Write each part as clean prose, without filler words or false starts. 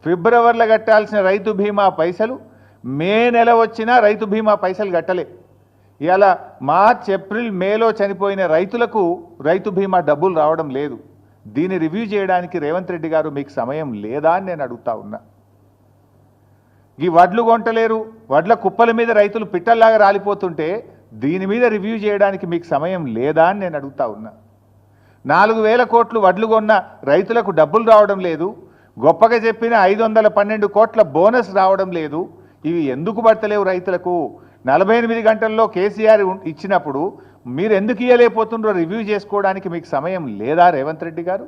ఫిబ్రవరిలో కట్టాల్సిన రైతు బీమా పైసలు మే నెల వచ్చినా రైతు బీమా పైసలు కట్టలే. ఇవాళ మార్చ్ ఏప్రిల్ మేలో చనిపోయిన రైతులకు రైతు బీమా డబ్బులు రావడం లేదు. దీన్ని రివ్యూ చేయడానికి రేవంత్ రెడ్డి గారు మీకు సమయం లేదా అని నేను అడుగుతా ఉన్నా. ఈ వడ్లు కొంటలేరు, వడ్ల కుప్పల మీద రైతులు పిట్టల్లాగా రాలిపోతుంటే దీని మీద రివ్యూ చేయడానికి మీకు సమయం లేదా అని నేను అడుగుతా ఉన్నా. 4,000 కోట్లు వడ్లు కొన్న రైతులకు డబ్బులు రావడం లేదు. గొప్పగా చెప్పిన 512 కోట్ల బోనస్ రావడం లేదు. ఇవి ఎందుకు పడతలేవు రైతులకు? 48 గంటల్లో కేసీఆర్ ఇచ్చినప్పుడు మీరు ఎందుకు ఇవ్వలేకపోతుండ్రో రివ్యూ చేసుకోవడానికి మీకు సమయం లేదా రేవంత్ రెడ్డి గారు?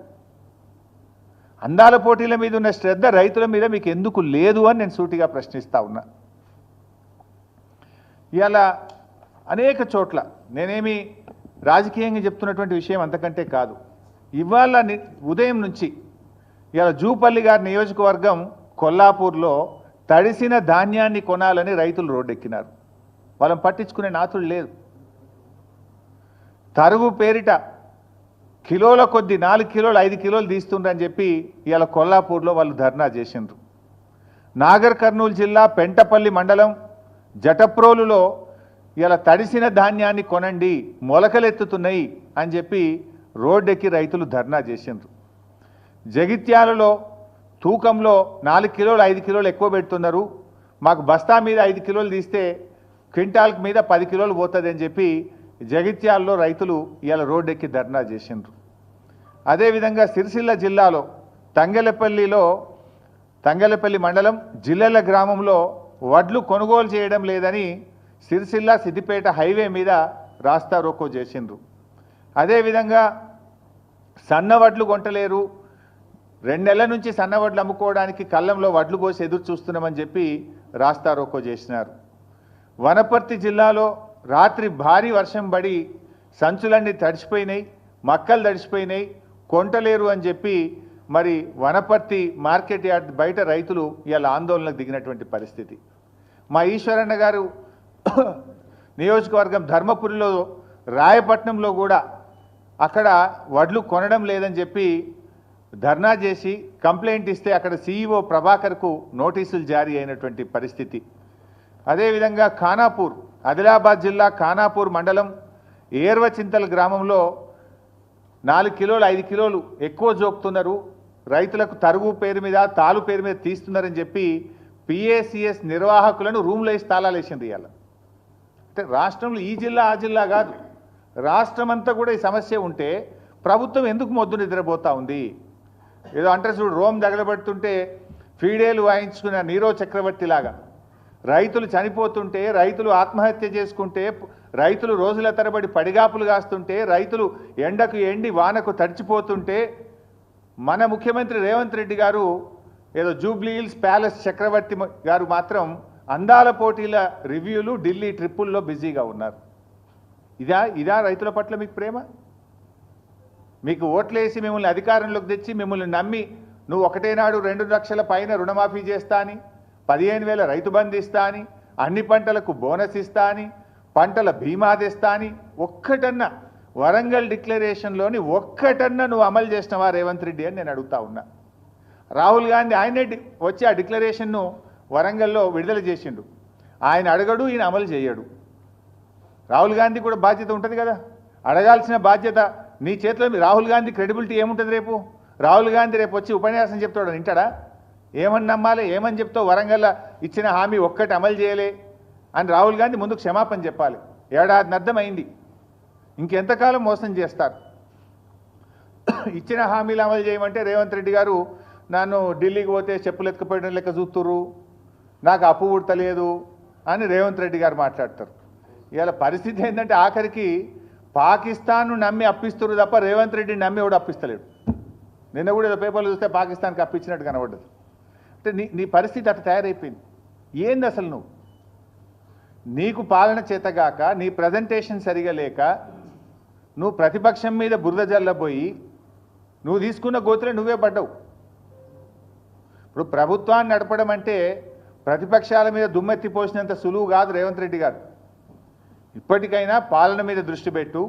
అందాల పోటీల మీద ఉన్న శ్రద్ధ రైతుల మీద మీకు ఎందుకు లేదు అని నేను సూటిగా ప్రశ్నిస్తా ఉన్నా. ఇవాళ అనేక చోట్ల నేనేమి రాజకీయంగా చెప్తున్నటువంటి విషయం అంతకంటే కాదు. ఇవాళ ఉదయం నుంచి ఇవాళ జూపల్లి గారి నియోజకవర్గం కొల్లాపూర్లో తడిసిన ధాన్యాన్ని కొనాలని రైతులు రోడ్డెక్కినారు. వాళ్ళని పట్టించుకునే నాతులు లేదు. తరుగు పేరిట కిలోల కొద్ది 4 కిలోలు 5 కిలోలు తీస్తుండ్రని చెప్పి ఇవాళ కొల్లాపూర్లో వాళ్ళు ధర్నా చేసిండ్రు. నాగర్ కర్నూలు జిల్లా పెంటపల్లి మండలం జటప్రోలులో ఇవాళ తడిసిన ధాన్యాన్ని కొనండి, మొలకలెత్తుతున్నాయి అని చెప్పి రోడ్డెక్కి రైతులు ధర్నా చేసిండ్రు. జగిత్యాలలో తూకంలో 4 కిలోలు 5 కిలోలు ఎక్కువ పెడుతున్నారు, మాకు బస్తా మీద 5 కిలోలు తీస్తే క్వింటాల్కి మీద 10 కిలోలు పోతుంది అని చెప్పి జగిత్యాలలో రైతులు ఇవాళ రోడ్డెక్కి ధర్నా చేసిండ్రు. అదేవిధంగా సిరిసిల్ల జిల్లాలో తంగెలపల్లి మండలం జిల్లెల గ్రామంలో వడ్లు కొనుగోలు చేయడం లేదని సిరిసిల్ల సిద్దిపేట హైవే మీద రాస్తా రోకో చేసిండ్రు. అదేవిధంగా సన్నవడ్లు కొంటలేరు, 2 నెలల నుంచి సన్నవడ్లు అమ్ముకోవడానికి కళ్ళంలో వడ్లు పోసి ఎదురు చూస్తున్నామని చెప్పి రాస్తా రోకో చేసినారు. వనపర్తి జిల్లాలో రాత్రి భారీ వర్షం పడి సంచులన్నీ తడిచిపోయినాయి, మక్కలు తడిచిపోయినాయి, కొంటలేరు అని చెప్పి మరి వనపర్తి మార్కెట్ యార్డ్ బయట రైతులు ఇవాళ ఆందోళనకు దిగినటువంటి పరిస్థితి. మా ఈశ్వరన్న గారు నియోజకవర్గం ధర్మపురిలో రాయపట్నంలో కూడా అక్కడ వడ్లు కొనడం లేదని చెప్పి ధర్నా చేసి కంప్లైంట్ ఇస్తే అక్కడ సీఈఓ ప్రభాకర్కు నోటీసులు జారీ అయినటువంటి పరిస్థితి. అదేవిధంగా ఖానాపూర్ ఆదిలాబాద్ జిల్లా ఖానాపూర్ మండలం ఏర్వచింతల గ్రామంలో 4 కిలోలు 5 కిలోలు ఎక్కువ జోకుతున్నారు, రైతులకు తరుగు పేరు మీద తాలు పేరు మీద తీస్తున్నారని చెప్పి పిఏసిఎస్ నిర్వాహకులను రూమ్లో వేసి తాళాలు వేసింది. ఇవాళ అంటే రాష్ట్రంలో ఈ జిల్లా ఆ జిల్లా కాదు, రాష్ట్రం అంతా కూడా ఈ సమస్య ఉంటే ప్రభుత్వం ఎందుకు మొద్దు నిద్రపోతూ ఉంది? ఏదో అంటే చూడు, రోమ్ తగలబెడుతుంటే ఫీడేలు వాయించుకున్న నీరో చక్రవర్తి లాగా రైతులు చనిపోతుంటే, రైతులు ఆత్మహత్య చేసుకుంటే, రైతులు రోజుల తరబడి పడిగాపులు కాస్తుంటే, రైతులు ఎండకు ఎండి వానకు తడిచిపోతుంటే మన ముఖ్యమంత్రి రేవంత్ రెడ్డి గారు ఏదో జూబ్లీ హిల్స్ ప్యాలెస్ చక్రవర్తి గారు మాత్రం అందాల పోటీల రివ్యూలు ఢిల్లీ ట్రిప్పుల్లో బిజీగా ఉన్నారు. ఇదా రైతుల పట్ల మీకు ప్రేమ? మీకు ఓట్లేసి మిమ్మల్ని అధికారంలోకి తెచ్చి మిమ్మల్ని నమ్మి నువ్వు ఒకటేనాడు 2 లక్షల పైన రుణమాఫీ చేస్తా అని, 15,000 రైతు బంధు ఇస్తా అని, అన్ని పంటలకు బోనస్ ఇస్తా అని, పంటల బీమా తెస్తా అని ఒక్కటన్నా వరంగల్ డిక్లరేషన్లోని ఒక్కటన్నా నువ్వు అమలు చేసినవా రేవంత్ రెడ్డి అని నేను అడుగుతా ఉన్నా. రాహుల్ గాంధీ ఆయనే వచ్చి ఆ డిక్లరేషన్ను వరంగల్లో విడుదల చేసిండు. ఆయన అడగడు, ఈయన అమలు చేయడు. రాహుల్ గాంధీ కూడా బాధ్యత ఉంటుంది కదా, అడగాల్సిన బాధ్యత నీ చేతిలో. రాహుల్ గాంధీ క్రెడిబిలిటీ ఏముంటుంది? రాహుల్ గాంధీ రేపు వచ్చి ఉపన్యాసం చెప్తాడు, వింటాడా? ఏమని నమ్మాలి? ఏమని చెప్తావు? వరంగల్ ఇచ్చిన హామీ ఒక్కటి అమలు చేయలే అని రాహుల్ గాంధీ ముందుకు క్షమాపణ చెప్పాలి. 1 ఏడాది అర్థమైంది, ఇంకెంతకాలం మోసం చేస్తారు? ఇచ్చిన హామీలు అమలు చేయమంటే రేవంత్ రెడ్డి గారు నన్ను ఢిల్లీకి పోతే చెప్పులు ఎత్తుకుపోయడం లెక్క చూస్తురు, నాకు అప్పు పుడతలేదు అని రేవంత్ రెడ్డి గారు మాట్లాడతారు. ఇవాళ పరిస్థితి ఏంటంటే ఆఖరికి పాకిస్తాన్ను నమ్మి అప్పిస్తున్నారు తప్ప రేవంత్ రెడ్డిని నమ్మి ఎవడు అప్పిస్తలేడు. నిన్న కూడా ఏదో పేపర్లు చూస్తే పాకిస్తాన్కి అప్పించినట్టు కనబడ్డది. అంటే నీ పరిస్థితి అట్లా తయారైపోయింది. ఏంది అసలు నీకు పాలన చేతగాక, నీ ప్రజెంటేషన్ సరిగా లేక, నువ్వు ప్రతిపక్షం మీద బురద జల్లబోయి నువ్వు తీసుకున్న గోతులే నువ్వే పడ్డావు. ఇప్పుడు ప్రభుత్వాన్ని నడపడం అంటే ప్రతిపక్షాల మీద దుమ్మెత్తి పోసినంత సులువు కాదు రేవంత్ రెడ్డి గారు. ఇప్పటికైనా పాలన మీద దృష్టి పెట్టు,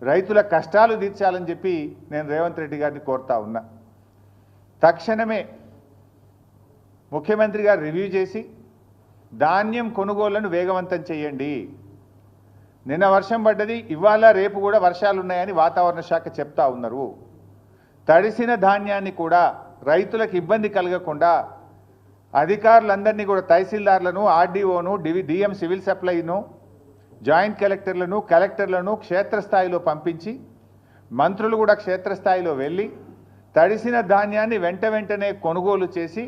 రైతుల కష్టాలు తీర్చాలని చెప్పి నేను రేవంత్ రెడ్డి గారిని కోరుతా ఉన్నా. తక్షణమే ముఖ్యమంత్రి గారు రివ్యూ చేసి ధాన్యం కొనుగోళ్లను వేగవంతం చేయండి. నిన్న వర్షం పడ్డది, ఇవాళ రేపు కూడా వర్షాలు ఉన్నాయని వాతావరణ శాఖ చెప్తా ఉన్నారు. తడిసిన ధాన్యాన్ని కూడా రైతులకు ఇబ్బంది కలగకుండా అధికారులందరినీ కూడా తహసీల్దార్లను, ఆర్డీఓను, డిఎం సివిల్ సప్లైను, జాయింట్ కలెక్టర్లను క్షేత్రస్థాయిలో పంపించి మంత్రులు కూడా క్షేత్రస్థాయిలో వెళ్ళి తడిసిన ధాన్యాన్ని వెంటనే కొనుగోలు చేసి